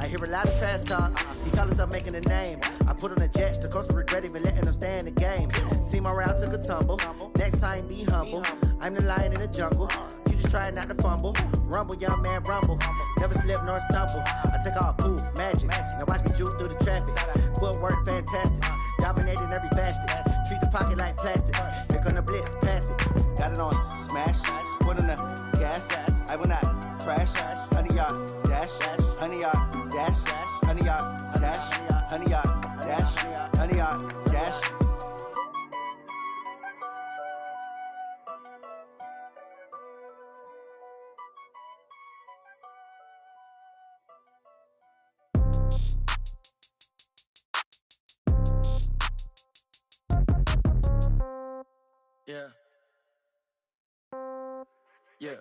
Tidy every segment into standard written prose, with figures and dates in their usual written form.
I hear a lot of trash talk. These fellas are making a name. I put on the jets, the coach will regret even letting them stay in the game. See my route took a tumble. Next time be humble. I'm the lion in the jungle. You just trying not to fumble. Rumble, young man, rumble. Never slip nor stumble. I take off, poof, magic. Now watch me juke through the traffic. Footwork fantastic. Dominating every facet. Treat the pocket like plastic. Here come the blitz, pass it. Got it on smash. Put on the gas. I will not crash. 100-yard dash. 100-yard dash. 100-yard dash. 100-yard dash. 100-yard dash. Yeah. Yeah.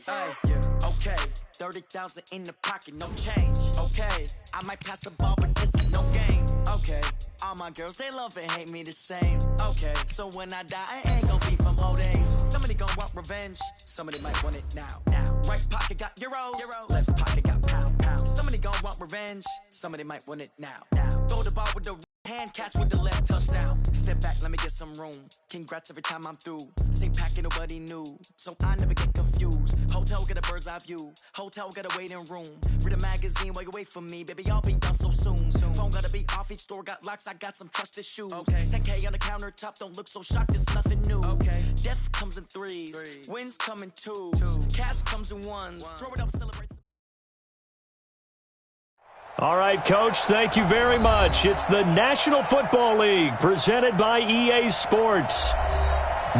Hey, yeah. Okay. 30,000 in the pocket, no change. Okay. I might pass the ball, but this is no game. Okay. All my girls, they love and hate me the same. Okay. So when I die, I ain't gon' be from old age. Somebody gon' want revenge. Somebody might want it now. Right pocket got euros. Left pocket got pound. Somebody gon' want revenge. Somebody might want it now. Throw the ball with the hand, catch with the left, touchdown. Step back, let me get some room. Congrats every time I'm through. Same packet, nobody knew, so I never get confused. Hotel, get a bird's eye view. Hotel, got a waiting room. Read a magazine while you wait for me. Baby, I'll be done so soon. Phone gotta be off, each store got locks. I got some trusted shoes. Okay. 10K on the countertop, don't look so shocked, it's nothing new. Okay. Death comes in threes. Wins come in twos. Cash comes in ones. Throw it up, celebrate. All right, Coach, thank you very much. It's the National Football League presented by EA Sports.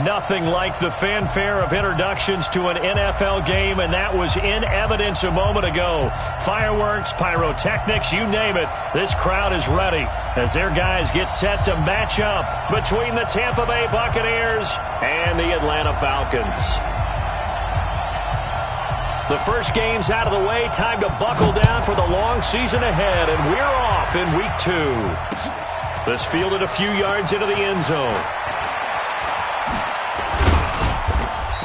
Nothing like the fanfare of introductions to an NFL game, and that was in evidence a moment ago. Fireworks, pyrotechnics, you name it. This crowd is ready as their guys get set to match up between the Tampa Bay Buccaneers and the Atlanta Falcons. The first game's out of the way. Time to buckle down for the long season ahead, and we're off in week 2. This fielded a few yards into the end zone.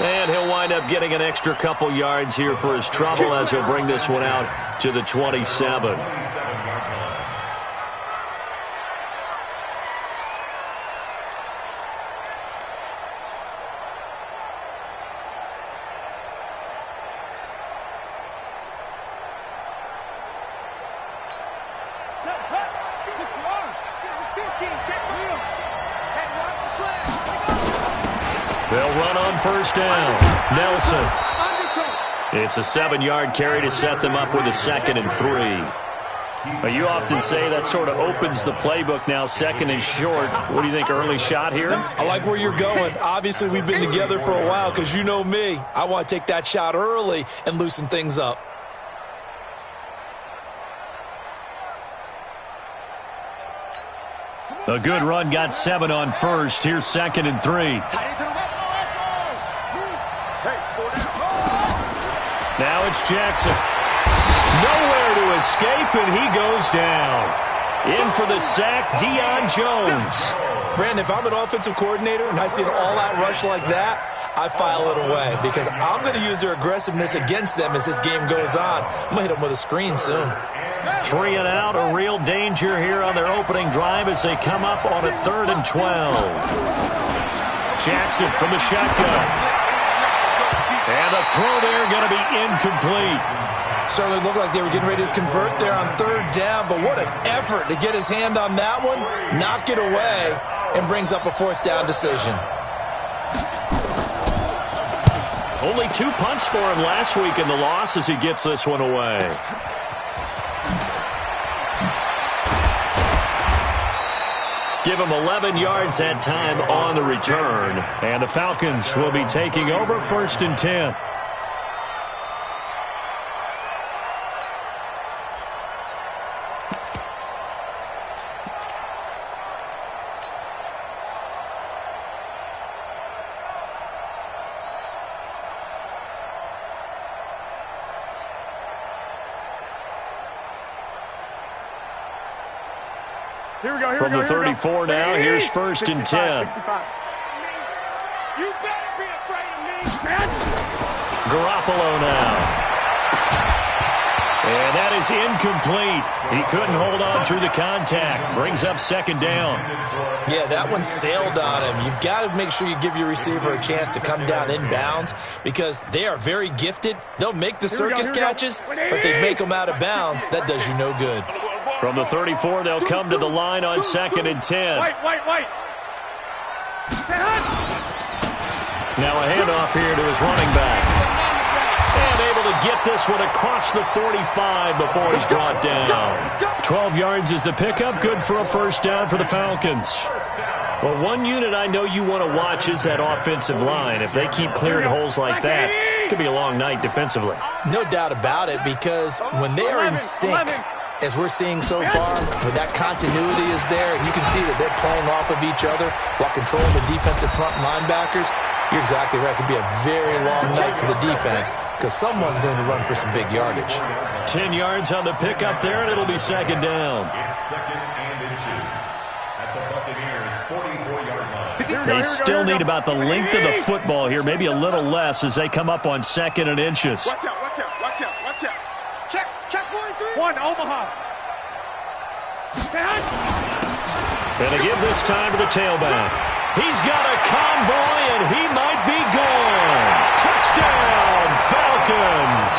And he'll wind up getting an extra couple yards here for his trouble as he'll bring this one out to the 27. They'll run on first down. Nelson. It's a 7-yard carry to set them up with a 2nd and 3. You often say that sort of opens the playbook now, 2nd and short. What do you think, early shot here? I like where you're going. Obviously, we've been together for a while because you know me. I want to take that shot early and loosen things up. A good run got 7 on first. Here's 2nd and 3. Now it's Jackson. Nowhere to escape, and he goes down. In for the sack, Deion Jones. Brandon, if I'm an offensive coordinator and I see an all-out rush like that, I file it away because I'm going to use their aggressiveness against them as this game goes on. I'm going to hit them with a screen soon. 3 and out, a real danger here on their opening drive as they come up on a 3rd and 12. Jackson from the shotgun. And the throw there going to be incomplete. Certainly looked like they were getting ready to convert there on 3rd down, but what an effort to get his hand on that one, knock it away, and brings up a 4th down decision. Only 2 punts for him last week in the loss as he gets this one away. Give him 11 yards that time on the return. And the Falcons will be taking over 1st and 10. From the 34 now, here's 1st and 10. You better be afraid of me, man. Garoppolo now. And that is incomplete. He couldn't hold on through the contact. Brings up second down. Yeah, that one sailed on him. You've got to make sure you give your receiver a chance to come down inbounds because they are very gifted. They'll make the circus catches, but they make them out of bounds. That does you no good. From the 34, they'll come to the line on 2nd and 10. White. Now a handoff here to his running back. And able to get this one across the 45 before he's brought down. 12 yards is the pickup. Good for a first down for the Falcons. Well, one unit I know you want to watch is that offensive line. If they keep clearing holes like that, it could be a long night defensively. No doubt about it, because when they are in sync, as we're seeing so far, when that continuity is there, and you can see that they're playing off of each other while controlling the defensive front linebackers, you're exactly right. It could be a very long night for the defense because someone's going to run for some big yardage. 10 yards on the pickup there, and it'll be second down. It's 2nd and inches at the Buccaneers' 44-yard line. They still need about the length of the football here, maybe a little less as they come up on 2nd and inches. Watch out. Check 43. One, Omaha. And they give this time to the tailback. He's got a convoy, and he might be gone. Touchdown, Falcons.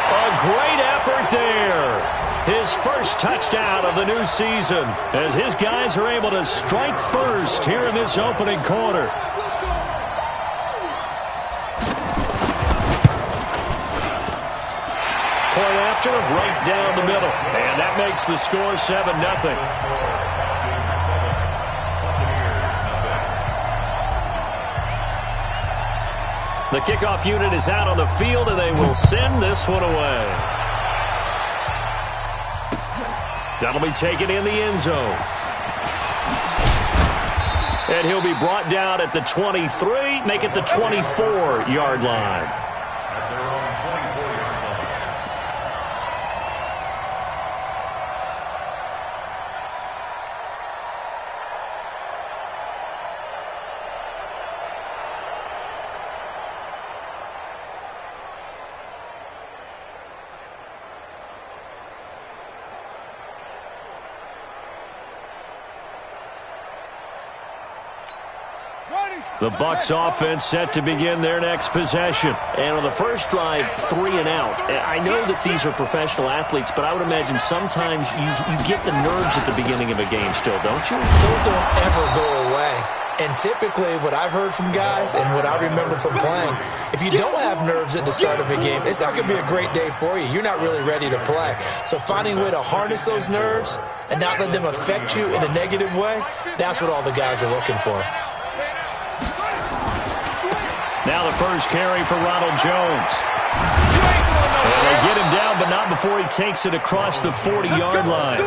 A great effort there. His first touchdown of the new season as his guys are able to strike first here in this opening quarter. Point after, right down the middle. And that makes the score 7-0. The kickoff unit is out on the field, and they will send this one away. That'll be taken in the end zone. And he'll be brought down at the 23, make it the 24-yard line. At their own 24-yard line. The Bucs offense set to begin their next possession. And on the first drive, 3 and out. I know that these are professional athletes, but I would imagine sometimes you get the nerves at the beginning of a game still, don't you? Those don't ever go away. And typically what I've heard from guys and what I remember from playing, if you don't have nerves at the start of a game, it's not going to be a great day for you. You're not really ready to play. So finding a way to harness those nerves and not let them affect you in a negative way, that's what all the guys are looking for. Now the first carry for Ronald Jones. And they get him down, but not before he takes it across the 40-yard line.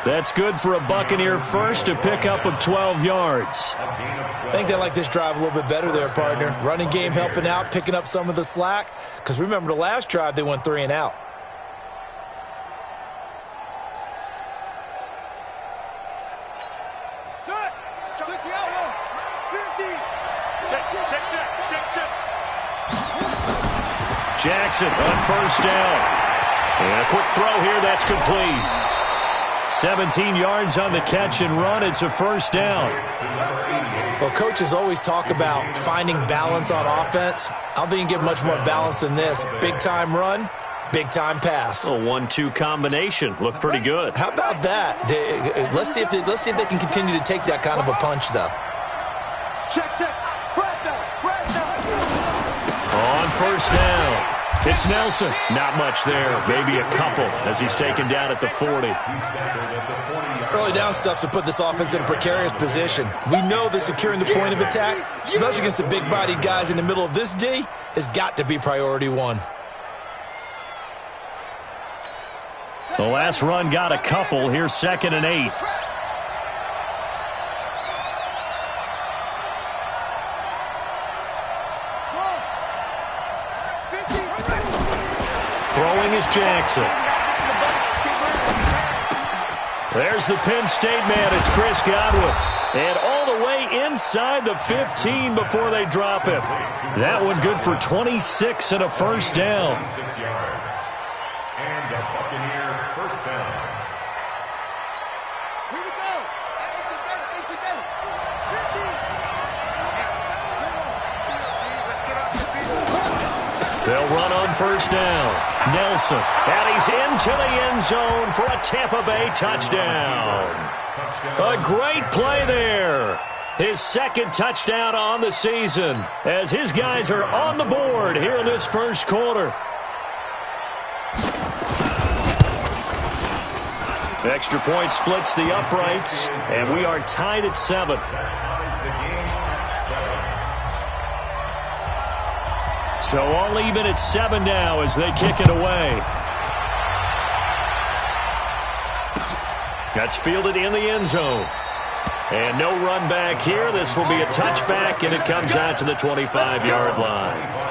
That's good for a Buccaneer first, a pickup of 12 yards. I think they like this drive a little bit better there, partner. Running game helping out, picking up some of the slack. Because remember the last drive, they went 3 and out. Jackson on first down. And a quick throw here, that's complete. 17 yards on the catch and run. It's a first down. Well, coaches always talk about finding balance on offense. I don't think you can get much more balance than this. Big-time run, big-time pass. A 1-2 combination. Looked pretty good. How about that? Let's see if they can continue to take that kind of a punch, though. Check. On first down. It's Nelson. Not much there. Maybe a couple as he's taken down at the 40. Early down stuff to put this offense in a precarious position. We know that securing the point of attack, especially against the big-bodied guys in the middle of this D, has got to be priority one. The last run got a couple. Here's 2nd and 8. Throwing is Jackson. There's the Penn State man. It's Chris Godwin. And all the way inside the 15 before they drop him. That one good for 26 and a first down. And a Buccaneer first down. Here we go. Incident. 50. They'll run on first down. Nelson, and he's into the end zone for a Tampa Bay touchdown. A great play there. His second touchdown on the season as his guys are on the board here in this first quarter. Extra point splits the uprights, and we are tied at 7. So all even at 7 now as they kick it away. That's fielded in the end zone. And no run back here. This will be a touchback, and it comes out to the 25-yard line.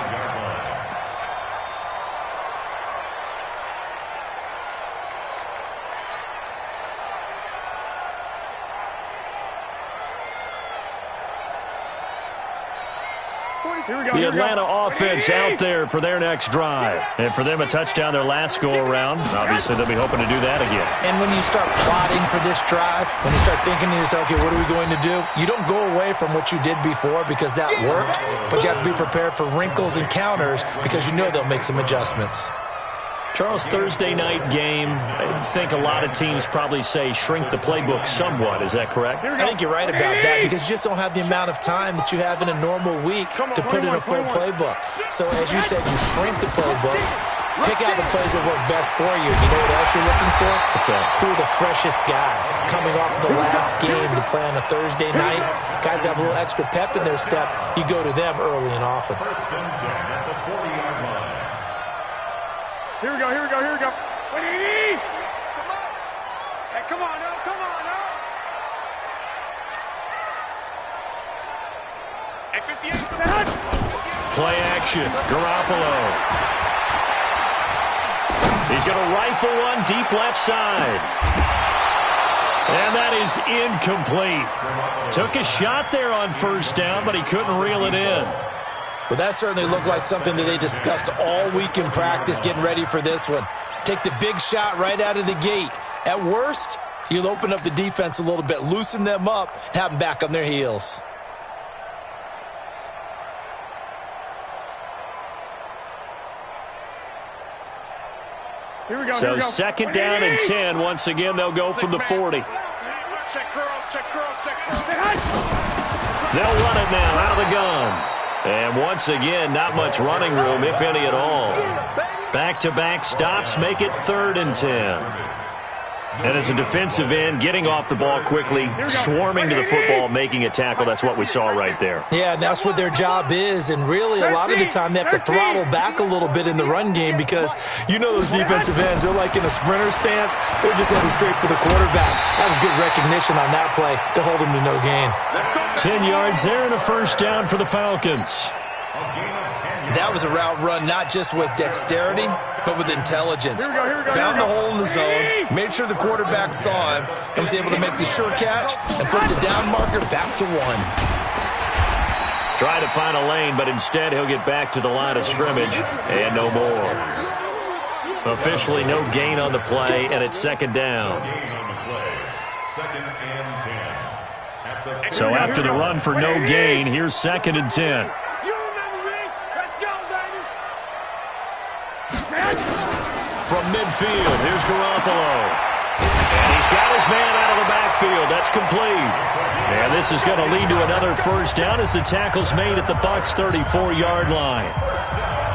The Atlanta offense out there for their next drive. And for them, a touchdown their last go-around. Obviously, they'll be hoping to do that again. And when you start plotting for this drive, when you start thinking to yourself, okay, what are we going to do? You don't go away from what you did before because that worked, but you have to be prepared for wrinkles and counters because you know they'll make some adjustments. Charles, Thursday night game, I think a lot of teams probably say shrink the playbook somewhat. Is that correct? I think you're right about that because you just don't have the amount of time that you have in a normal week to put in a full playbook. So as you said, you shrink the playbook, pick out the plays that work best for you. You know what else you're looking for? What's that? Who are the freshest guys coming off the last game to play on a Thursday night? Guys have a little extra pep in their step. You go to them early and often. First and 10 at the 40-yard line. Here we go. What do you need? Come on. Hey, come on now. Hey, 58 for the head. Play action. Garoppolo. He's going to rifle one deep left side. And that is incomplete. Took a shot there on first down, but he couldn't reel it in. Well, that certainly looked like something that they discussed all week in practice getting ready for this one. Take the big shot right out of the gate. At worst, you'll open up the defense a little bit, loosen them up, and have them back on their heels. Here we go. So second down and 10. Once again, they'll go from the 40. Check curls. They'll run it now out of the gun. And once again, not much running room, if any at all. Back-to-back stops make it 3rd and 10. And as a defensive end, getting off the ball quickly, swarming to the football, making a tackle, that's what we saw right there. Yeah, and that's what their job is. And really, a lot of the time, they have to throttle back a little bit in the run game because you know those defensive ends, they're like in a sprinter stance. They're just heading straight for the quarterback. That was good recognition on that play to hold him to no gain. 10 yards there and a first down for the Falcons. That was a route run not just with dexterity, but with intelligence. Found the hole in the zone, made sure the quarterback saw him, and was able to make the sure catch and flip the down marker back to 1. Try to find a lane, but instead he'll get back to the line of scrimmage and no more. Officially no gain on the play, and it's second down. Second and 10. So after the run for no gain, here's second and 10. From midfield, here's Garoppolo. And he's got his man out of the backfield. That's complete. And this is going to lead to another first down as the tackle's made at the Bucs' 34-yard line.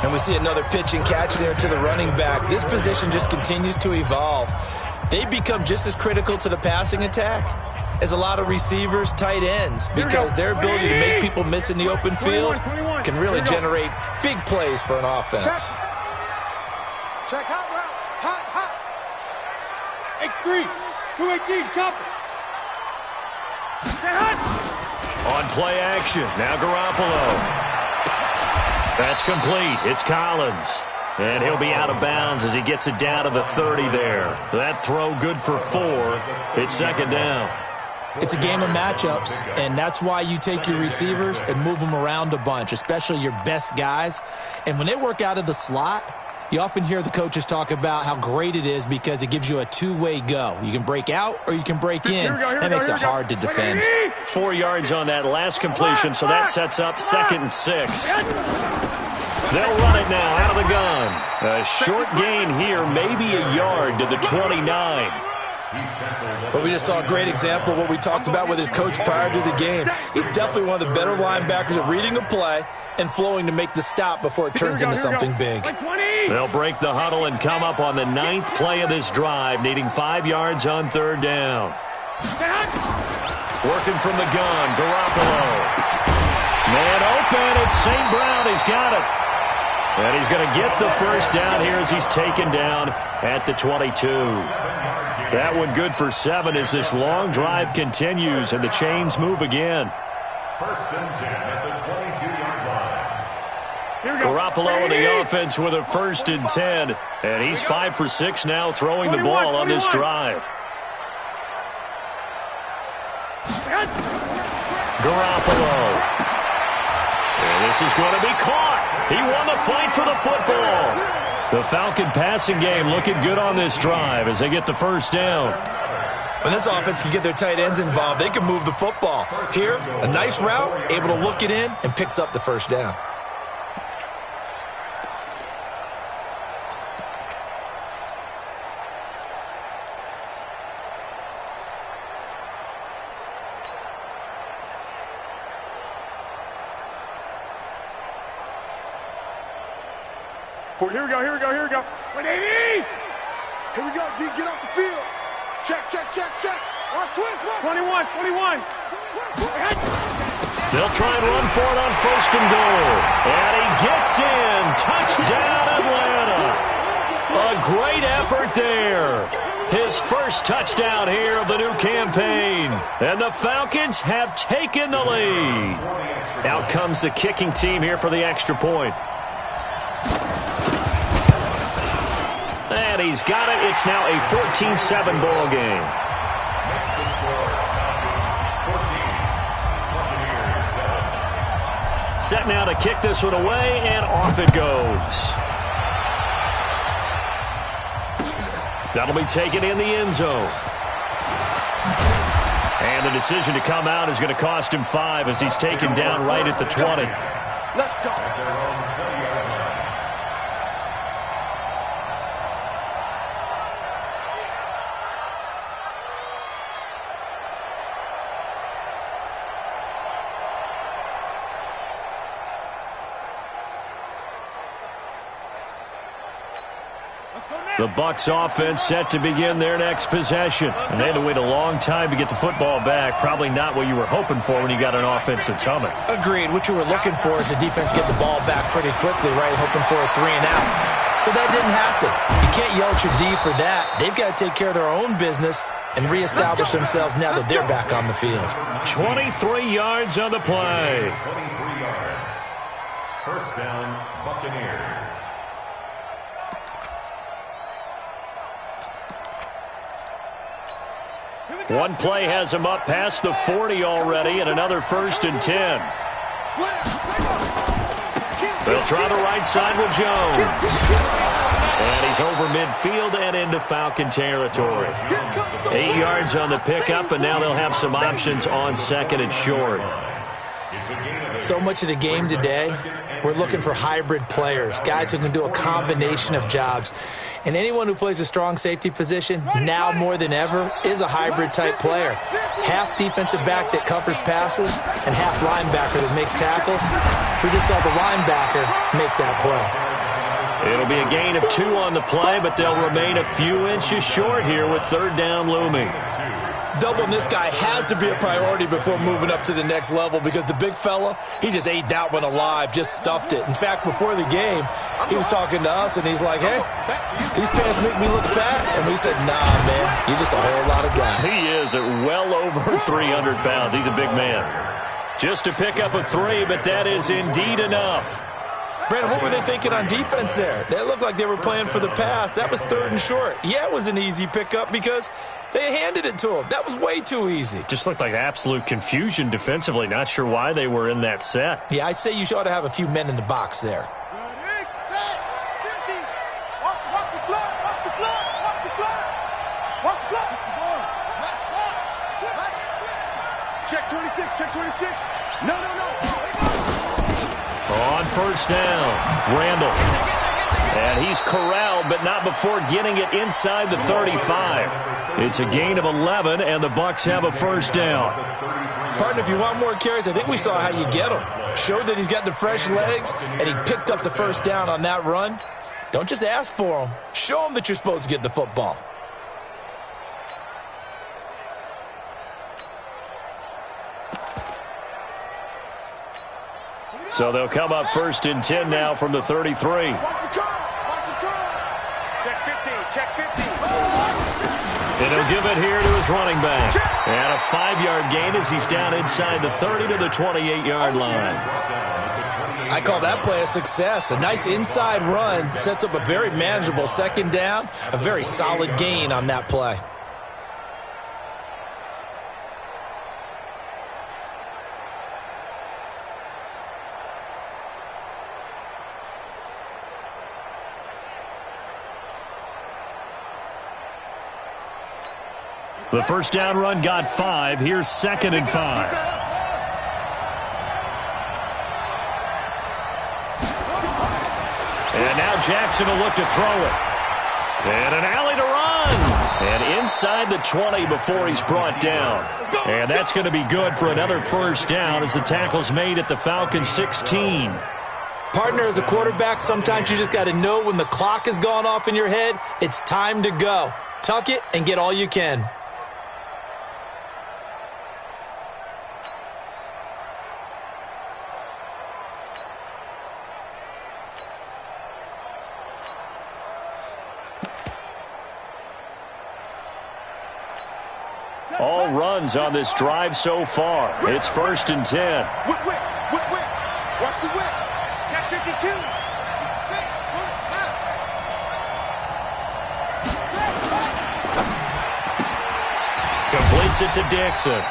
And we see another pitch and catch there to the running back. This position just continues to evolve. They become just as critical to the passing attack as a lot of receivers, tight ends, because their ability to make people miss in the open field can really generate big plays for an offense. Check hot route. Hot. X3. 218. Chop it. Stay hot. On play action. Now Garoppolo. That's complete. It's Collins. And he'll be out of bounds as he gets it down to the 30 there. That throw good for 4. It's second down. It's a game of matchups, and that's why you take your receivers and move them around a bunch, especially your best guys. And when they work out of the slot, You often hear the coaches talk about how great it is because it gives you a two-way go. You can break out or you can break in. That makes it hard to defend. 4 yards on that last completion, so that sets up 2nd and 6. They'll run it now out of the gun. A short gain here, maybe a yard to the 29. But we just saw a great example of what we talked about with his coach prior to the game. He's definitely one of the better linebackers at reading a play and flowing to make the stop before it turns into something big. They'll break the huddle and come up on the 9th play of this drive, needing 5 yards on 3rd down. Working from the gun, Garoppolo. Man open, it's St. Brown. He's got it. And he's going to get the first down here as he's taken down at the 22. That one good for 7 as this long drive continues and the chains move again. 1st and 10 at the 22-yard line. Garoppolo in the offense with a 1st and 10. And he's 5 for 6 now throwing the ball on this drive. Garoppolo. And this is going to be caught. He won the fight for the football. The Falcon passing game looking good on this drive as they get the first down. When this offense can get their tight ends involved, they can move the football. Here, a nice route, able to look it in, and picks up the first down. Here we go. 180! Here we go, G. Get off the field. Check. Watch twist. 21. They'll try and run for it on 1st and goal. And he gets in. Touchdown, Atlanta. A great effort there. His first touchdown here of the new campaign. And the Falcons have taken the lead. Out comes the kicking team here for the extra point. And he's got it. It's now a 14-7 ball game. Set now to kick this one away, and off it goes. That'll be taken in the end zone. And the decision to come out is going to cost him 5 as he's taken down right at the 20. Let's go. The Bucs offense set to begin their next possession. And they had to wait a long time to get the football back. Probably not what you were hoping for when you got an offense that's humming. Agreed. What you were looking for is the defense get the ball back pretty quickly, right? Hoping for a 3 and out. So that didn't happen. You can't yell at your D for that. They've got to take care of their own business and reestablish themselves now that they're back on the field. 23 yards on the play. 23 yards. First down, Buccaneers. One play has him up past the 40 already, and another 1st and 10. They'll try the right side with Jones. And he's over midfield and into Falcon territory. 8 yards on the pickup, and now they'll have some options on 2nd and short. So much of the game today, we're looking for hybrid players, guys who can do a combination of jobs. And anyone who plays a strong safety position, now more than ever, is a hybrid-type player. Half defensive back that covers passes and half linebacker that makes tackles. We just saw the linebacker make that play. It'll be a gain of 2 on the play, but they'll remain a few inches short here with 3rd down looming. Doubling this guy has to be a priority before moving up to the next level because the big fella, he just ate that one alive, just stuffed it. In fact, before the game, he was talking to us, and he's like, hey, these pants make me look fat. And we said, nah, man, you're just a whole lot of guy. He is at well over 300 pounds. He's a big man. Just to pick up a 3, but that is indeed enough. Brandon, what were they thinking on defense there? They looked like they were playing for the pass. That was 3rd and short. Yeah, it was an easy pickup because they handed it to him. That was way too easy. Just looked like absolute confusion defensively. Not sure why they were in that set. Yeah, I'd say you ought to have a few men in the box there. check 26. No. On first down, Randall. And he's corralled, but not before getting it inside the 35. It's a gain of 11, and the Bucs have a first down. Partner, if you want more carries, I think we saw how you get him. Showed that he's got the fresh legs, and he picked up the first down on that run. Don't just ask for him. Show him that you're supposed to get the football. So they'll come up first and 10 now from the 33. Watch the curl. Check 15, check 15. And he'll give it here to his running back. And a 5-yard gain as he's down inside the 30 to the 28-yard line. I call that play a success. A nice inside run sets up a very manageable second down. A very solid gain on that play. The first down run got 5. Here's 2nd and 5. And now Jackson will look to throw it. And an alley to run. And inside the 20 before he's brought down. And that's going to be good for another first down as the tackle's made at the Falcons 16. Partner, as a quarterback, sometimes you just got to know when the clock has gone off in your head, it's time to go. Tuck it and get all you can. All runs on this drive so far. It's 1st and 10. Whip. Watch the whip. Check 52. Completes it to Dixon.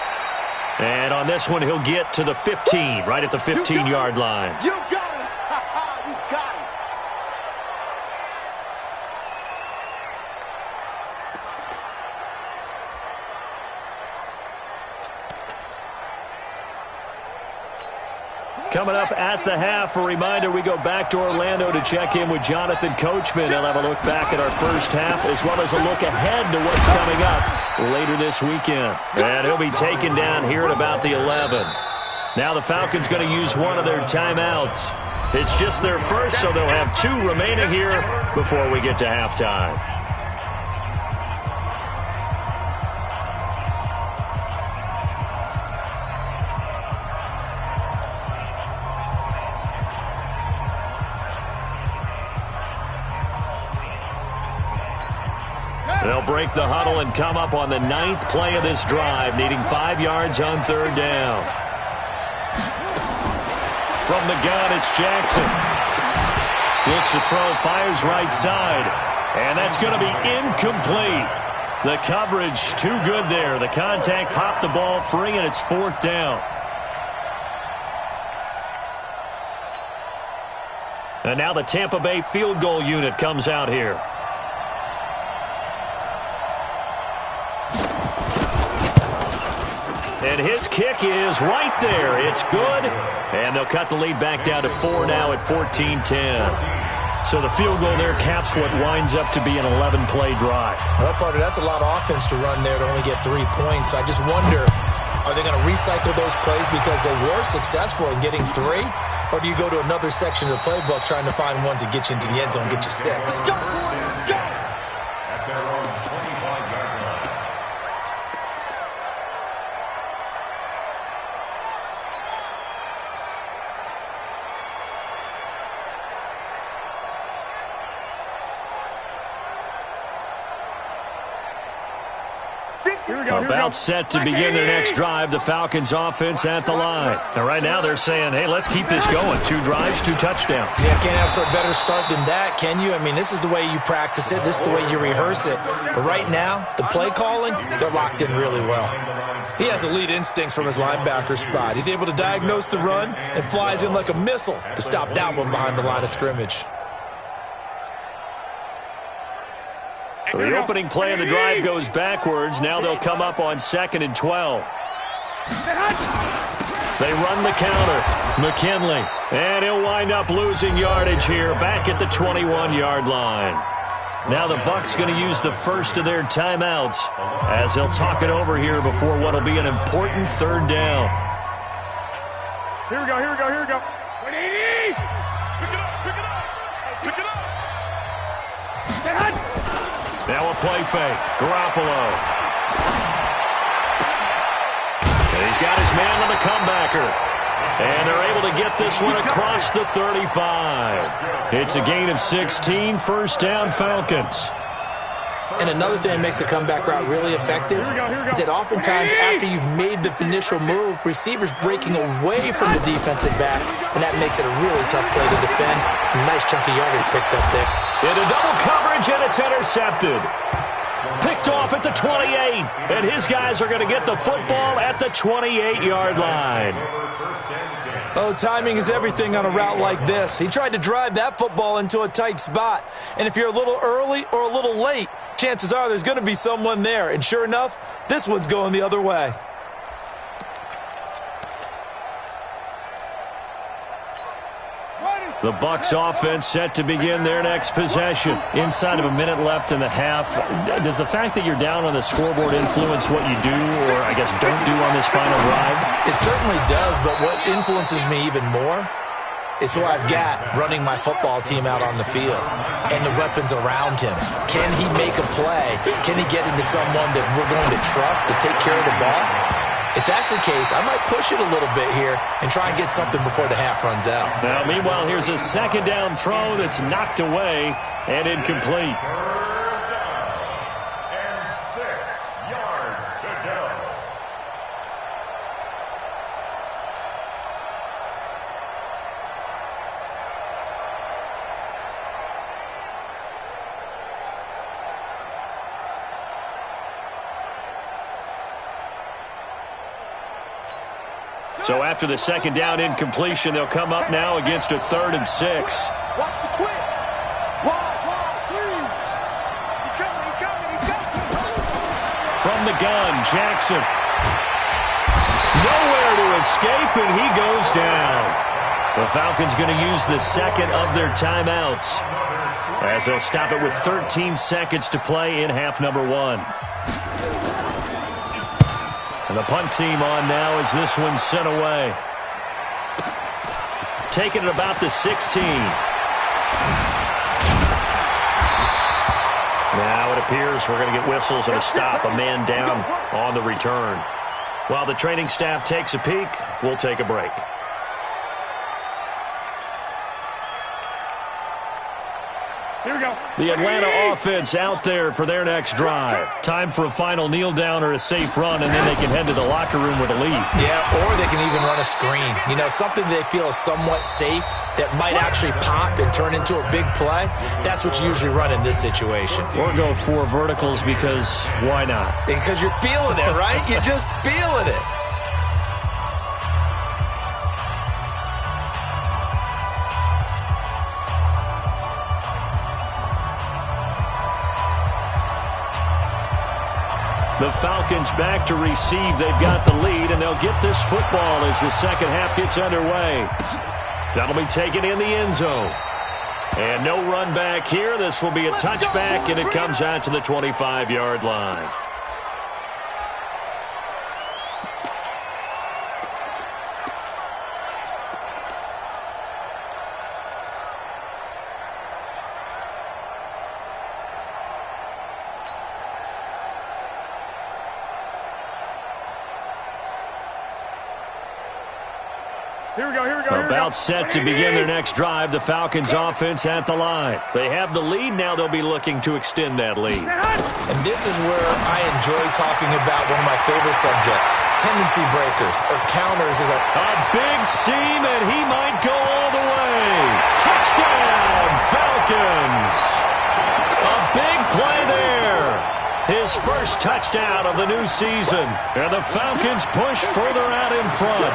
And on this one, he'll get to the 15, right at the 15-yard line. You got him. You got him. Coming up at the half, a reminder, we go back to Orlando to check in with Jonathan Coachman. He'll have a look back at our first half as well as a look ahead to what's coming up later this weekend. And he'll be taken down here at about the 11. Now the Falcons going to use one of their timeouts. It's just their first, so they'll have 2 remaining here before we get to halftime. They'll break the huddle and come up on the 9th play of this drive, needing 5 yards on 3rd down. From the gun, it's Jackson. Looks to throw, fires right side. And that's going to be incomplete. The coverage too good there. The contact popped the ball free, and it's 4th down. And now the Tampa Bay field goal unit comes out here. And his kick is right there. It's good. And they'll cut the lead back down to 4 now at 14-10. So the field goal there caps what winds up to be an 11-play drive. Well, partner, that's a lot of offense to run there to only get 3 points. I just wonder, are they going to recycle those plays because they were successful in getting 3? Or do you go to another section of the playbook trying to find ones that get you into the end zone and get you 6? Go. At their own 25-yard line. About set to begin their next drive. The Falcons offense at the line. And right now they're saying, hey, let's keep this going. 2 drives, 2 touchdowns. Yeah, can't ask for a better start than that, can you? I mean, this is the way you practice it. This is the way you rehearse it. But right now, the play calling, they're locked in really well. He has elite instincts from his linebacker spot. He's able to diagnose the run and flies in like a missile to stop that one behind the line of scrimmage. So the opening play of the drive goes backwards. Now they'll come up on 2nd and 12. They run the counter. McKinley. And he'll wind up losing yardage here back at the 21-yard line. Now the Bucs going to use the first of their timeouts as they'll talk it over here before what will be an important third down. Here we go. 180! Pick it up! Now a play fake. Garoppolo. And he's got his man on the comebacker. And they're able to get this one across the 35. It's a gain of 16, first down Falcons. And another thing that makes a comeback route really effective is that oftentimes after you've made the initial move, receivers breaking away from the defensive back, and that makes it a really tough play to defend. A nice chunky yardage picked up there. Into double coverage, and it's intercepted. Picked off at the 28, and his guys are going to get the football at the 28-yard line. Oh, timing is everything on a route like this. He tried to drive that football into a tight spot. And if you're a little early or a little late, chances are there's going to be someone there. And sure enough, this one's going the other way. The Bucs offense set to begin their next possession. Inside of a minute left in the half. Does the fact that you're down on the scoreboard influence what you do, or I guess don't do on this final drive? It certainly does, but what influences me even more is who I've got running my football team out on the field and the weapons around him. Can he make a play? Can he get into someone that we're going to trust to take care of the ball? If that's the case, I might push it a little bit here and try and get something before the half runs out. Now, meanwhile, here's a second down throw that's knocked away and incomplete. Third down and 6 yards to go. So after the second down incompletion, they'll come up now against a 3rd and 6. Watch the twitch. Wide, squeeze. He's coming. From the gun, Jackson. Nowhere to escape, and he goes down. The Falcons going to use the second of their timeouts as they'll stop it with 13 seconds to play in half number 1. And the punt team on now as this one's sent away. Taking it about the 16. Now it appears we're going to get whistles and a stop, a man down on the return. While the training staff takes a peek, we'll take a break. Here we go. The Atlanta offense out there for their next drive. Time for a final kneel down or a safe run, and then they can head to the locker room with a lead. Yeah, or they can even run a screen. You know, something they feel is somewhat safe that might actually pop and turn into a big play. That's what you usually run in this situation. Or go 4 verticals because why not? Because you're feeling it, right? You're just feeling it. The Falcons back to receive. They've got the lead, and they'll get this football as the second half gets underway. That'll be taken in the end zone. And no run back here. This will be a touchback, and it comes out to the 25-yard line. About set to begin their next drive. The Falcons offense at the line. They have the lead. Now they'll be looking to extend that lead. And this is where I enjoy talking about one of my favorite subjects, tendency breakers or counters. Is a big seam, and he might go all the way. Touchdown, Falcons. A big play there. His first touchdown of the new season. And the Falcons push further out in front.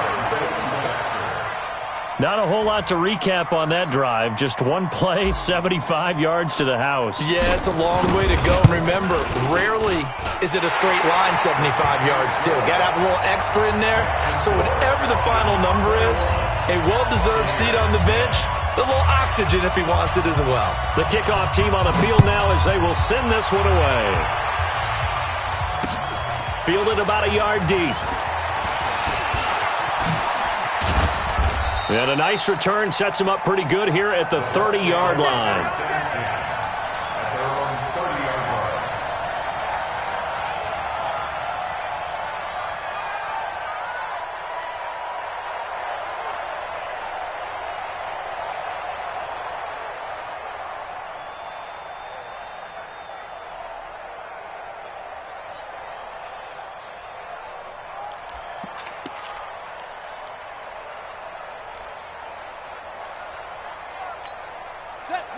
Not a whole lot to recap on that drive. Just one play, 75 yards to the house. Yeah, it's a long way to go. And remember, rarely is it a straight line 75 yards, too. Got to have a little extra in there. So whatever the final number is, a well-deserved seat on the bench, a little oxygen if he wants it as well. The kickoff team on the field now as they will send this one away. Fielded about a yard deep. And a nice return sets him up pretty good here at the 30-yard line.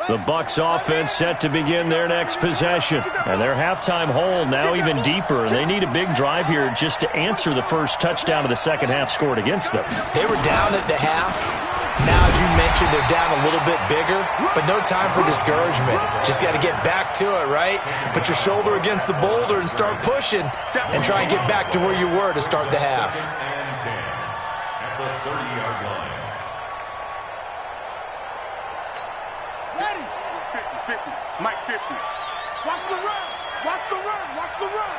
The Bucs offense set to begin their next possession. And their halftime hole now even deeper. And they need a big drive here just to answer the first touchdown of the second half scored against them. They were down at the half. Now, as you mentioned, they're down a little bit bigger, but no time for discouragement. Just got to get back to it, right? Put your shoulder against the boulder and start pushing and try and get back to where you were to start the half. At the 30-yard line. Ready? 50, Mike 50. Watch the run. Watch the run. Watch the run.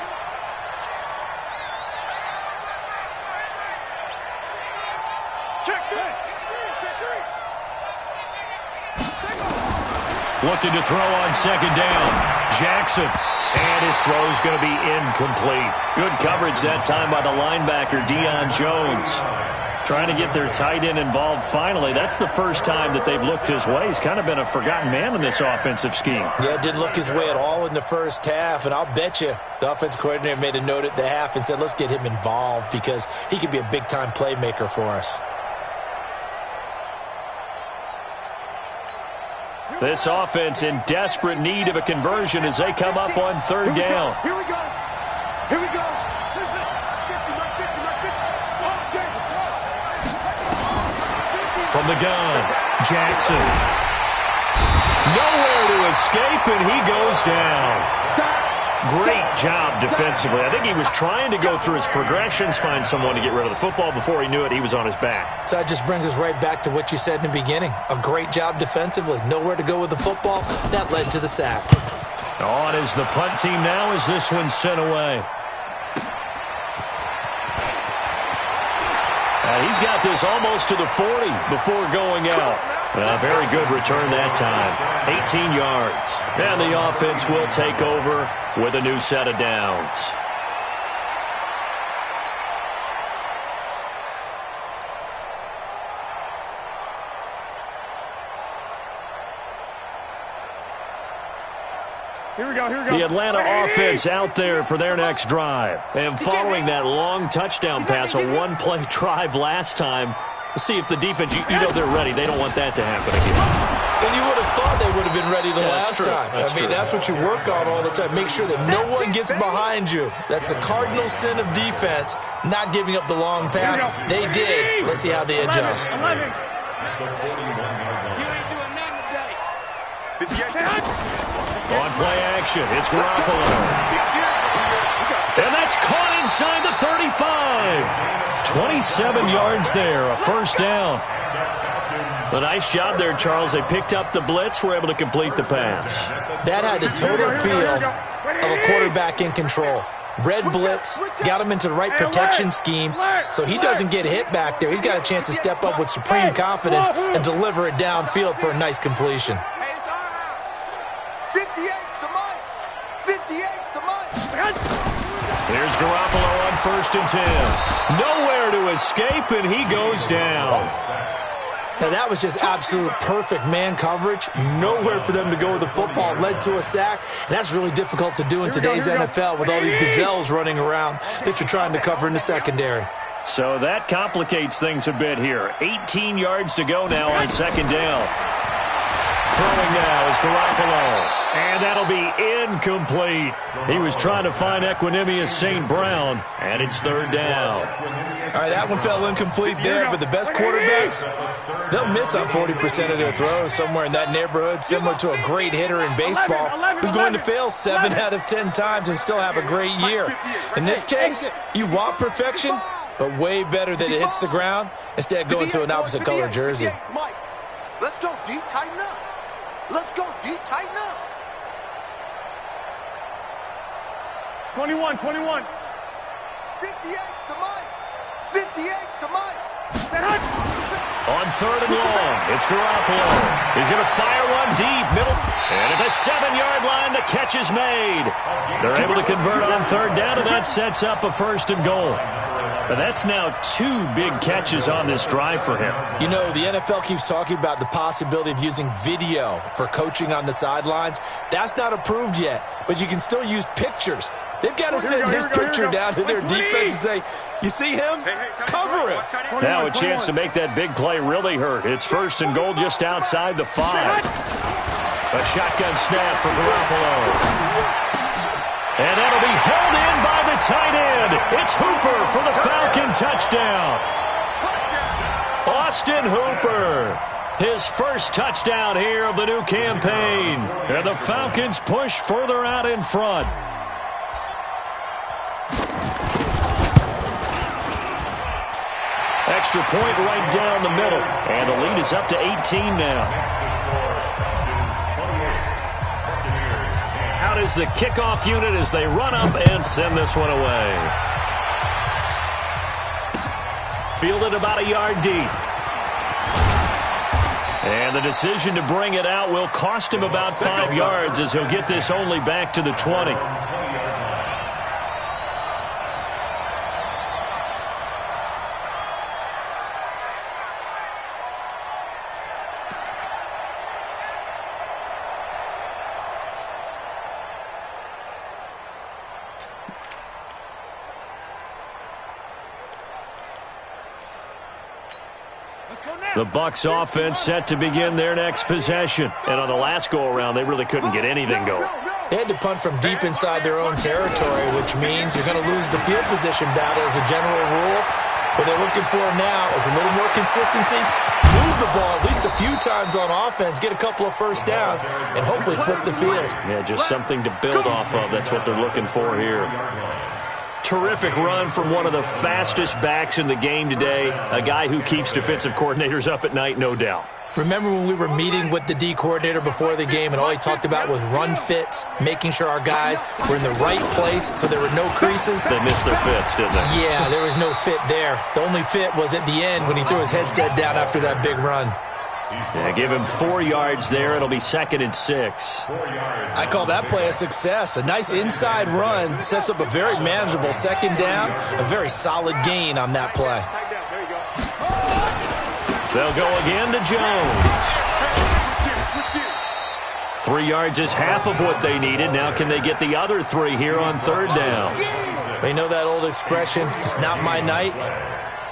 Check three. Check three. Looking to throw on second down. Jackson. And his throw is going to be incomplete. Good coverage that time by the linebacker, Deion Jones. Trying to get their tight end involved finally. That's the first time that they've looked his way. He's kind of been a forgotten man in this offensive scheme. Yeah, didn't look his way at all in the first half. And I'll bet you the offense coordinator made a note at the half and said, let's get him involved because he could be a big-time playmaker for us. This offense in desperate need of a conversion as they come up on third down. Here we go. Here we go. 50, From the gun, Jackson. Nowhere to escape, and he goes down. Great job defensively. I think he was trying to go through his progressions, find someone to get rid of the football. Before he knew it, he was on his back. So that just brings us right back to what you said in the beginning. A great job defensively. Nowhere to go with the football. That led to the sack. On is the punt team now as this one's sent away. He's got this almost to the 40 before going out. A very good return that time. 18 yards. And the offense will take over with a new set of downs. Here we go. The Atlanta offense out there for their next drive. And following that long touchdown pass, a one-play drive last time, let's see if the defense, you know they're ready. They don't want that to happen again. And you would have thought they would have been ready the last time. That's what you work on all the time. Make sure that no one gets behind you. That's the cardinal sin of defense, not giving up the long pass. They did. Let's see how they adjust. At the 41-yard line. On play action, it's Garoppolo. And that's caught inside the 35. 27 yards there, a first down. A nice job there, Charles. They picked up the blitz, were able to complete the pass. That had the total feel of a quarterback in control. Red blitz, got him into the right protection scheme, so he doesn't get hit back there. He's got a chance to step up with supreme confidence and deliver it downfield for a nice completion. 58's the Mike. 58's the Mike. Here's Garoppolo on 1st and 10. Nowhere to escape, and he goes down. Now, that was just absolute perfect man coverage. Nowhere for them to go with the football. Led to a sack. And that's really difficult to do in today's NFL with all these gazelles running around that you're trying to cover in the secondary. So that complicates things a bit here. 18 yards to go now on second down. Throwing now is Garoppolo. And that'll be incomplete. He was trying to find Equanimous St. Brown, and it's third down. All right, that one fell incomplete there, but the best quarterbacks, they'll miss on 40% of their throws somewhere in that neighborhood, similar to a great hitter in baseball who's going to fail 7 out of 10 times and still have a great year. In this case, you want perfection, but way better that it hits the ground instead going to an opposite color jersey. Let's go deep, tighten up. Let's go deep, tighten up. 21. 58 to Mike. 58 to Mike. On third and long, it's Garoppolo. He's going to fire one deep, middle. And at the 7-yard line, the catch is made. They're able to convert on third down, and that sets up a first and goal. But that's now 2 big catches on this drive for him. You know, the NFL keeps talking about the possibility of using video for coaching on the sidelines. That's not approved yet, but you can still use pictures. They've got to send his picture down to their defense and say, you see him? Cover him. Now a chance to make that big play really hurt. It's first and goal just outside the 5. A shotgun snap for Garoppolo. And that'll be held in by the tight end. It's Hooper for the Falcon touchdown. Austin Hooper, his first touchdown here of the new campaign. And the Falcons push further out in front. Extra point right down the middle. And the lead is up to 18 now. Out is the kickoff unit as they run up and send this one away. Fielded about a yard deep. And the decision to bring it out will cost him about 5 yards as he'll get this only back to the 20. The Bucs offense set to begin their next possession. And on the last go-around, they really couldn't get anything going. They had to punt from deep inside their own territory, which means you're going to lose the field position battle as a general rule. What they're looking for now is a little more consistency, move the ball at least a few times on offense, get a couple of first downs, and hopefully flip the field. Yeah, just something to build off of. That's what they're looking for here. Terrific run from one of the fastest backs in the game today, a guy who keeps defensive coordinators up at night, no doubt. Remember when we were meeting with the D coordinator before the game and all he talked about was run fits, making sure our guys were in the right place so there were no creases? They missed their fits, didn't they? Yeah, there was no fit there. The only fit was at the end when he threw his headset down after that big run. Yeah, give him 4 yards there. It'll be 2nd and 6. I call that play a success. A nice inside run sets up a very manageable 2nd down. A very solid gain on that play. They'll go again to Jones. 3 yards is half of what they needed. Now can they get the other 3 here on 3rd down? You know that old expression, it's not my night.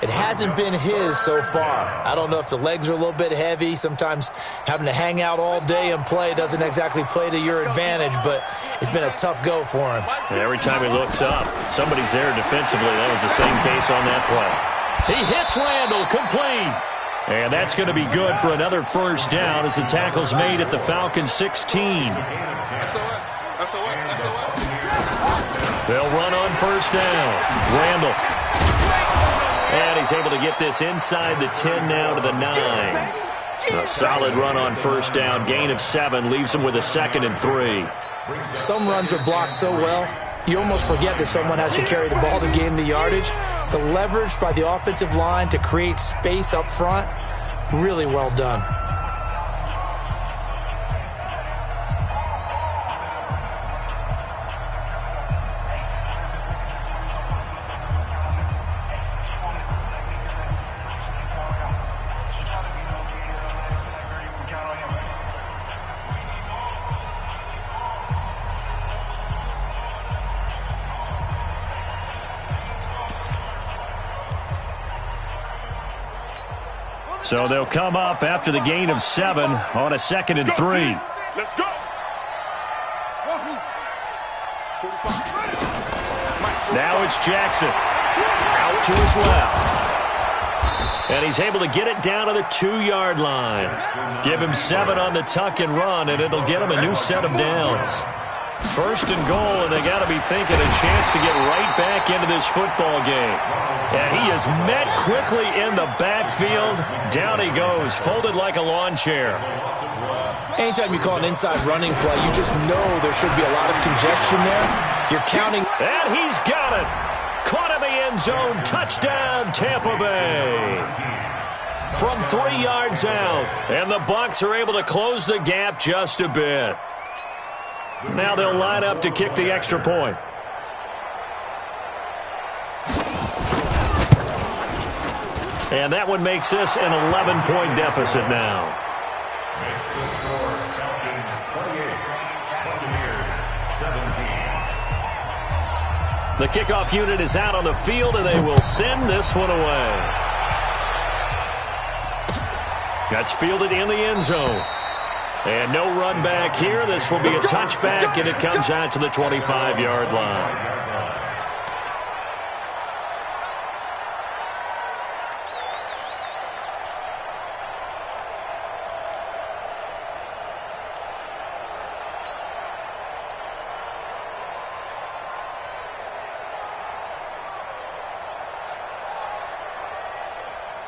It hasn't been his so far. I don't know if the legs are a little bit heavy. Sometimes having to hang out all day and play doesn't exactly play to your advantage, but it's been a tough go for him. And every time he looks up, somebody's there defensively. That was the same case on that play. He hits Randall, complete. And that's going to be good for another first down as the tackle's made at the Falcons 16. They'll run on first down. Randall. And he's able to get this inside the 10 now to the 9. A solid run on first down. Gain of 7 leaves him with a 2nd and 3. Some runs are blocked so well, you almost forget that someone has to carry the ball to gain the yardage. The leverage by the offensive line to create space up front, really well done. So they'll come up after the gain of 7 on a 2nd and 3. Let's go. Now it's Jackson. Out to his left. And he's able to get it down to the 2-yard line. Give him 7 on the tuck and run, and it'll get him a new set of downs. First and goal, and they got to be thinking a chance to get right back into this football game. And he is met quickly in the backfield. Down he goes, folded like a lawn chair. Anytime you call an inside running play, you just know there should be a lot of congestion there. You're counting. And he's got it. Caught in the end zone. Touchdown, Tampa Bay. From 3 yards out. And the Bucs are able to close the gap just a bit. Now they'll line up to kick the extra point. And that one makes this an 11-point deficit now. Makes the score Falcons 28, Buccaneers 17. The kickoff unit is out on the field, and they will send this one away. That's fielded in the end zone. And no run back here. This will be a touchback, and it comes out to the 25-yard line.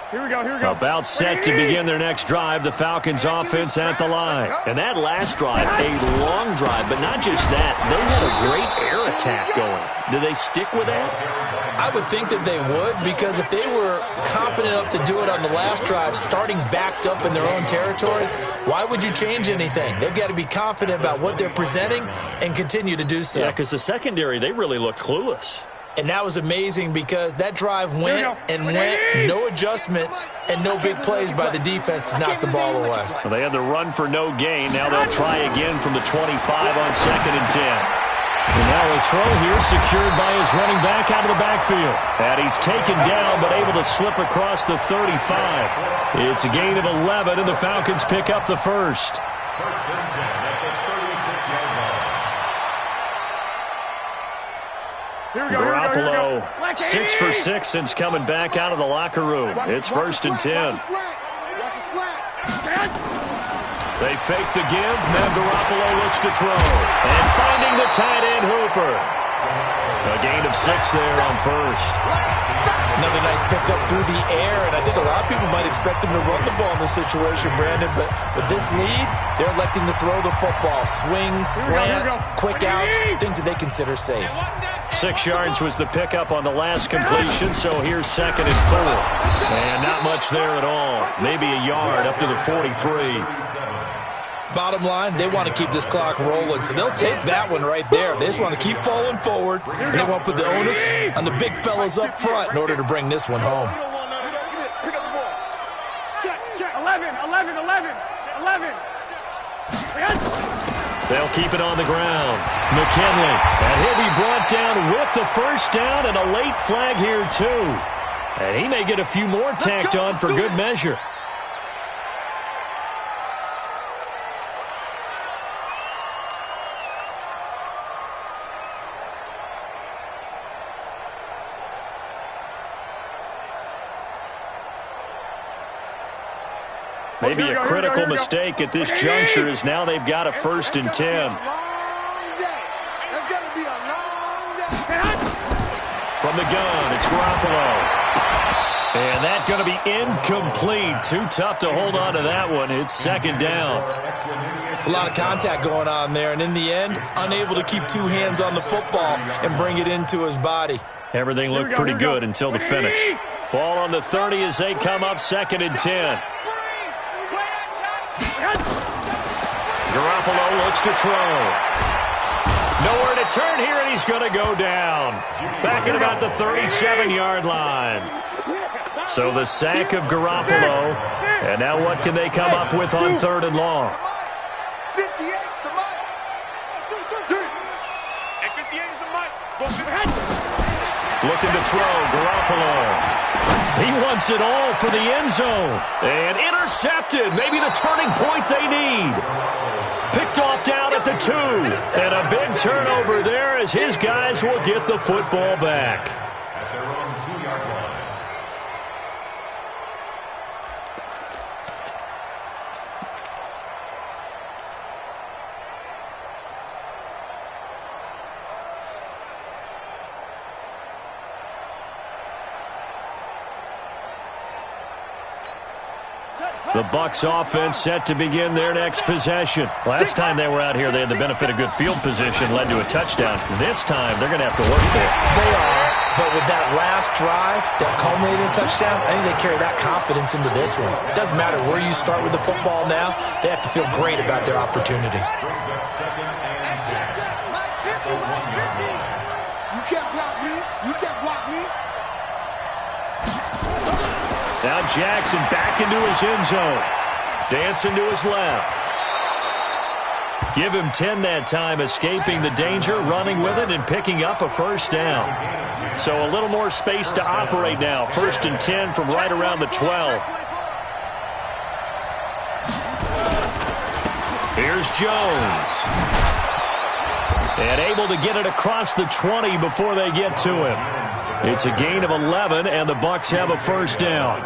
Here we go, here we go. About set to begin their next drive, the Falcons offense at the line. And that last drive, a long drive, but not just that. They had a great air attack going. Do they stick with that? I would think that they would, because if they were competent enough to do it on the last drive, starting backed up in their own territory, why would you change anything? They've got to be confident about what they're presenting and continue to do so. Yeah, because the secondary, they really looked clueless. And that was amazing because that drive went and went, no adjustments, and no big plays by the defense to knock the ball away. Well, they had the run for no gain. Now they'll try again from the 25 on 2nd and 10. And now a throw here secured by his running back out of the backfield. And he's taken down but able to slip across the 35. It's a gain of 11, and the Falcons pick up the first. First and 10 at the 36-yard line. Garoppolo, 6 for 6 since coming back out of the locker room. It's 1st and 10. They fake the give. Now Garoppolo looks to throw. And finding the tight end, Hooper. A gain of 6 there on first. Another nice pickup through the air, and I think a lot of people might expect them to run the ball in this situation, Brandon, but with this lead, they're electing to throw the football. Swings, slants, quick outs, things that they consider safe. 6 yards was the pickup on the last completion, so here's 2nd and 4. And not much there at all. Maybe a yard up to the 43. Bottom line, they want to keep this clock rolling, so they'll take that one right there. They just want to keep falling forward, and they want to put the onus on the big fellas up front in order to bring this one home. 11. They'll keep it on the ground. McKinley, and he'll be brought down with the first down, and a late flag here too. And he may get a few more tacked on for good measure. Maybe a critical mistake at this juncture is now they've got a 1st and 10. From the gun, it's Garoppolo. And that's going to be incomplete. Too tough to hold on to that one. It's 2nd down. It's a lot of contact going on there, and in the end, unable to keep 2 hands on the football and bring it into his body. Everything looked pretty good until the finish. Ball on the 30 as they come up 2nd and 10. Garoppolo looks to throw. Nowhere to turn here, and he's going to go down. Back at about the 37-yard line. So the sack of Garoppolo. And now what can they come up with on 3rd and long? 58's the mic. And 58 is the mic. Looking to throw, Garoppolo. He wants it all for the end zone. And intercepted. Maybe the turning point they need. Picked off down at the 2. And a big turnover there as his guys will get the football back. At their own 2-yard line. The Bucs offense set to begin their next possession. Last time they were out here, they had the benefit of good field position, led to a touchdown. This time, they're going to have to work for it. They are, but with that last drive, that culminating touchdown, I think they carry that confidence into this one. It doesn't matter where you start with the football now. They have to feel great about their opportunity. Brings up 2nd and 10. At the 1-yard line. You can't block me. You can't block me. Now Jackson back into his end zone. Dancing to his left. Give him 10 that time, escaping the danger, running with it, and picking up a first down. So a little more space to operate now. 1st and 10 from right around the 12. Here's Jones. And able to get it across the 20 before they get to him. It's a gain of 11, and the Bucs have a first down.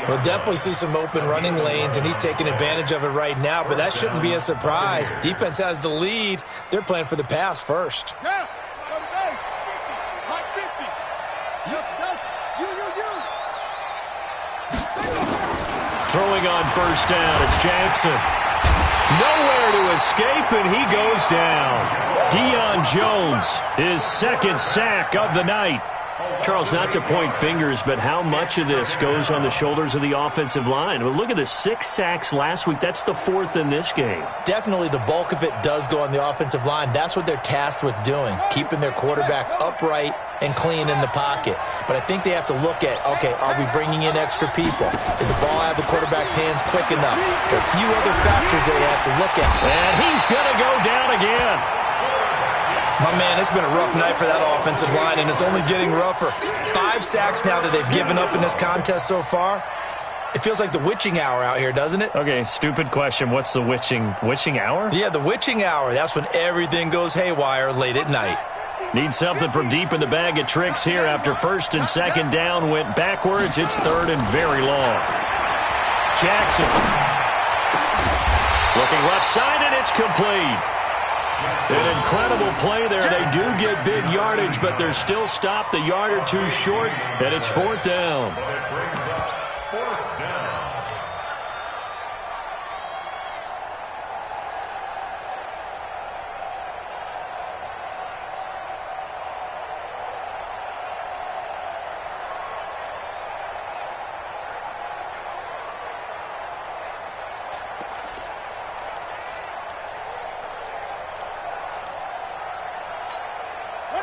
We'll definitely see some open running lanes, and he's taking advantage of it right now, but that shouldn't be a surprise. Defense has the lead. They're playing for the pass first. Yeah. Go to base. 50. Throwing on first down, it's Jackson. Nowhere to escape, and he goes down. Deion Jones, his 2nd sack of the night. Charles, not to point fingers, but how much of this goes on the shoulders of the offensive line? Well, look at the 6 sacks last week. That's the 4th in this game. Definitely the bulk of it does go on the offensive line. That's what they're tasked with doing, keeping their quarterback upright and clean in the pocket. But I think they have to look at, okay, are we bringing in extra people? Does the ball out of the quarterback's hands quick enough? There are a few other factors they have to look at. And he's going to go down again. My man, it's been a rough night for that offensive line, and it's only getting rougher. 5 sacks now that they've given up in this contest so far. It feels like the witching hour out here, doesn't it? Okay, stupid question. What's the witching hour? Yeah, the witching hour. That's when everything goes haywire late at night. Need something from deep in the bag of tricks here after 1st and 2nd down went backwards. It's 3rd and very long. Jackson. Looking left side, and it's complete. An incredible play there. They do get big yardage, but they're still stopped a yard or 2 short, and it's 4th down. It brings up 4th down.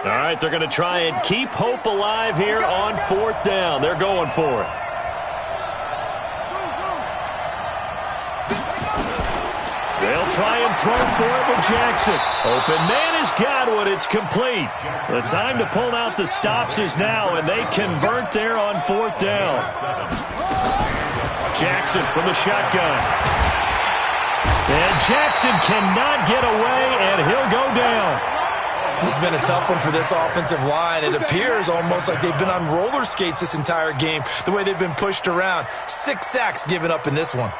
All right, they're going to try and keep hope alive here on 4th down. They're going for it. They'll try and throw for it with Jackson. Open man has got one. It's complete. The time to pull out the stops is now, and they convert there on 4th down. Jackson from the shotgun. And Jackson cannot get away, and he'll go down. This has been a tough one for this offensive line. It appears almost like they've been on roller skates this entire game, the way they've been pushed around. 6 sacks given up in this one.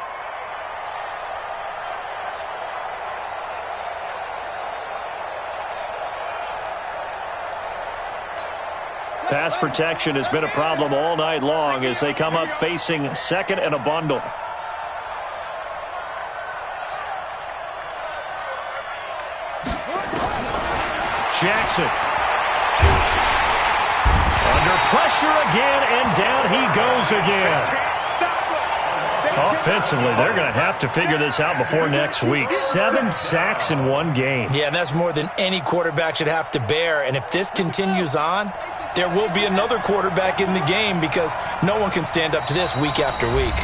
Pass protection has been a problem all night long as they come up facing 2nd and a bundle. Jackson. Under pressure again, and down he goes again. Offensively, they're going to have to figure this out before next week. 7 sacks in 1 game. Yeah, and that's more than any quarterback should have to bear. And if this continues on, there will be another quarterback in the game because no one can stand up to this week after week.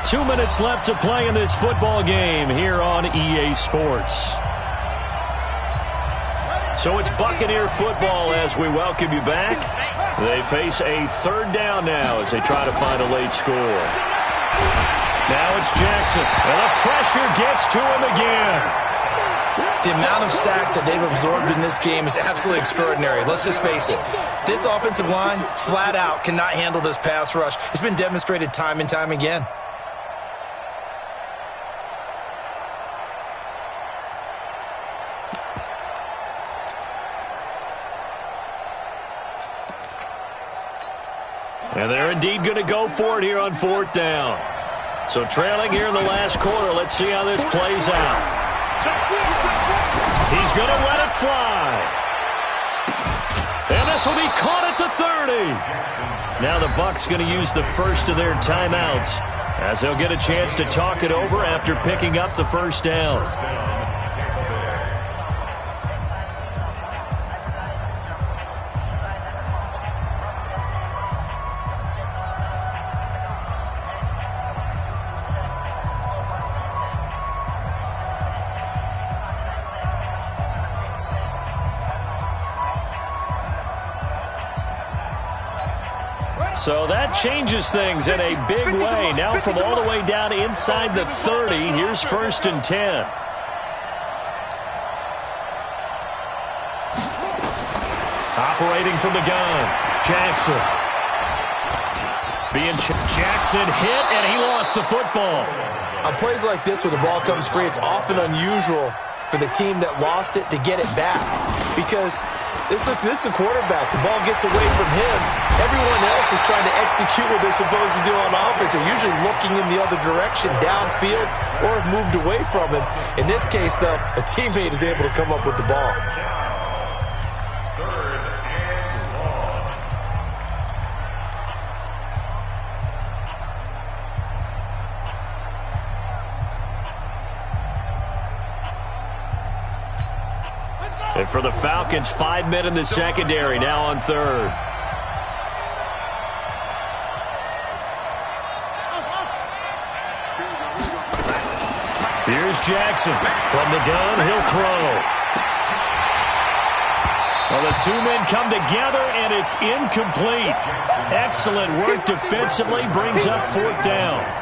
2 minutes left to play in this football game here on EA Sports. So it's Buccaneer football as we welcome you back. They face a 3rd down now as they try to find a late score. Now it's Jackson, and the pressure gets to him again. The amount of sacks that they've absorbed in this game is absolutely extraordinary. Let's just face it. This offensive line, flat out, cannot handle this pass rush. It's been demonstrated time and time again. And they're indeed going to go for it here on 4th down. So trailing here in the last quarter. Let's see how this plays out. He's going to let it fly. And this will be caught at the 30. Now the Bucs going to use the first of their timeouts as they'll get a chance to talk it over after picking up the first down. So that changes things in a big way. Now from all the way down inside the 30, here's 1st and 10. Operating from the gun, Jackson. Jackson hit, and he lost the football. On plays like this, when the ball comes free, it's often unusual for the team that lost it to get it back. Because this is the quarterback. The ball gets away from him. Everyone else is trying to execute what they're supposed to do on offense. They're usually looking in the other direction, downfield, or have moved away from him. In this case, though, a teammate is able to come up with the ball. And for the Falcons, 5 men in the secondary, now on 3rd. Here's Jackson. From the gun, he'll throw. Well, the two men come together, and it's incomplete. Excellent work defensively, brings up 4th down.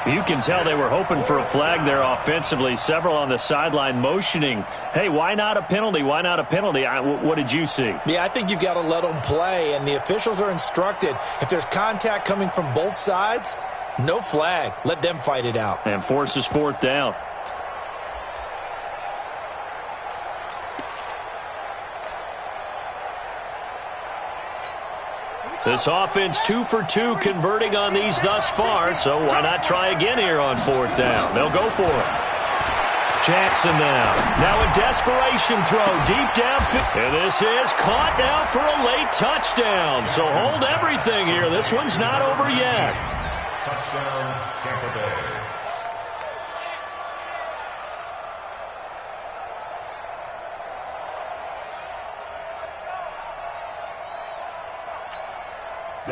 You can tell they were hoping for a flag there offensively. Several on the sideline motioning, hey, why not a penalty? Why not a penalty? What did you see? Yeah, I think you've got to let them play, and the officials are instructed. If there's contact coming from both sides, no flag. Let them fight it out. And forces 4th down. This offense 2 for 2 converting on these thus far, so why not try again here on 4th down? They'll go for it. Jackson now. Now a desperation throw deep downfield. And this is caught now for a late touchdown. So hold everything here. This one's not over yet. Touchdown, Tampa Bay.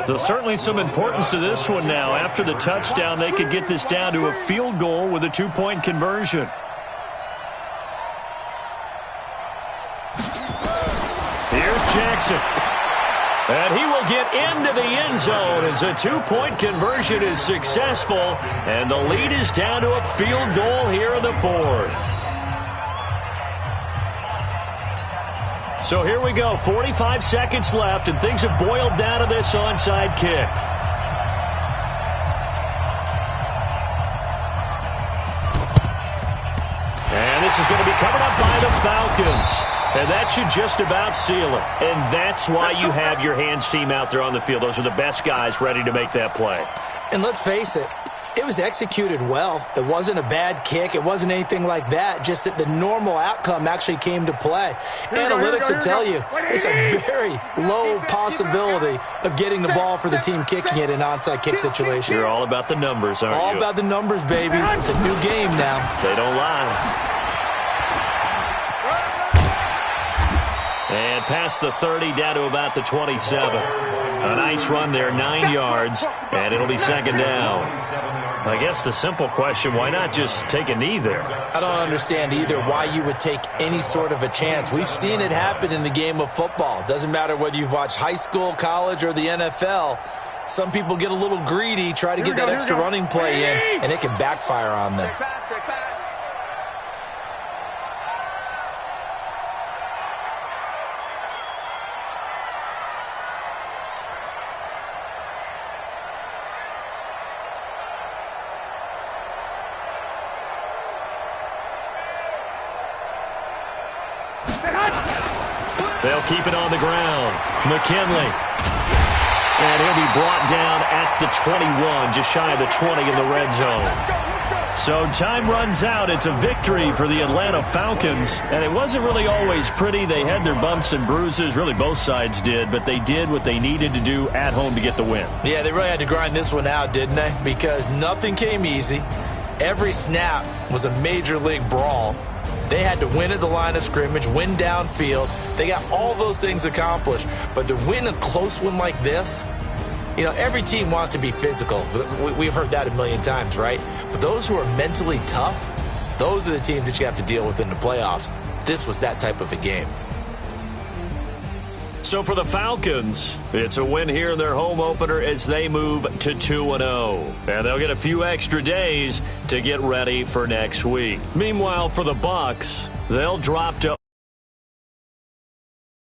So certainly some importance to this one now. After the touchdown, they could get this down to a field goal with a 2-point conversion. Here's Jackson. And he will get into the end zone as a 2-point conversion is successful. And the lead is down to a field goal here in the 4th. So here we go, 45 seconds left, and things have boiled down to this onside kick. And this is going to be covered up by the Falcons. And that should just about seal it. And that's why you have your hands team out there on the field. Those are the best guys ready to make that play. And let's face it, it was executed well. It wasn't a bad kick. It wasn't anything like that. Just that the normal outcome actually came to play. Analytics will tell you it's a very low possibility of getting the ball for the team kicking it in an onside kick situation. You're all about the numbers, aren't you? All about the numbers, baby. It's a new game now. They don't lie. And past the 30, down to about the 27. A nice run there, 9 yards, and it'll be 2nd down. I guess the simple question, why not just take a knee there? I don't understand either why you would take any sort of a chance. We've seen it happen in the game of football. Doesn't matter whether you've watched high school, college, or the NFL. Some people get a little greedy, try to get that extra running play in, and it can backfire on them. They'll keep it on the ground. McKinley. And he'll be brought down at the 21, just shy of the 20 in the red zone. So time runs out. It's a victory for the Atlanta Falcons. And it wasn't really always pretty. They had their bumps and bruises. Really, both sides did. But they did what they needed to do at home to get the win. Yeah, they really had to grind this one out, didn't they? Because nothing came easy. Every snap was a major league brawl. They had to win at the line of scrimmage, win downfield. They got all those things accomplished. But to win a close one like this, you know, every team wants to be physical. We've heard that a million times, right? But those who are mentally tough, those are the teams that you have to deal with in the playoffs. This was that type of a game. So for the Falcons, it's a win here in their home opener as they move to 2-0. And they'll get a few extra days to get ready for next week. Meanwhile, for the Bucs, they'll drop to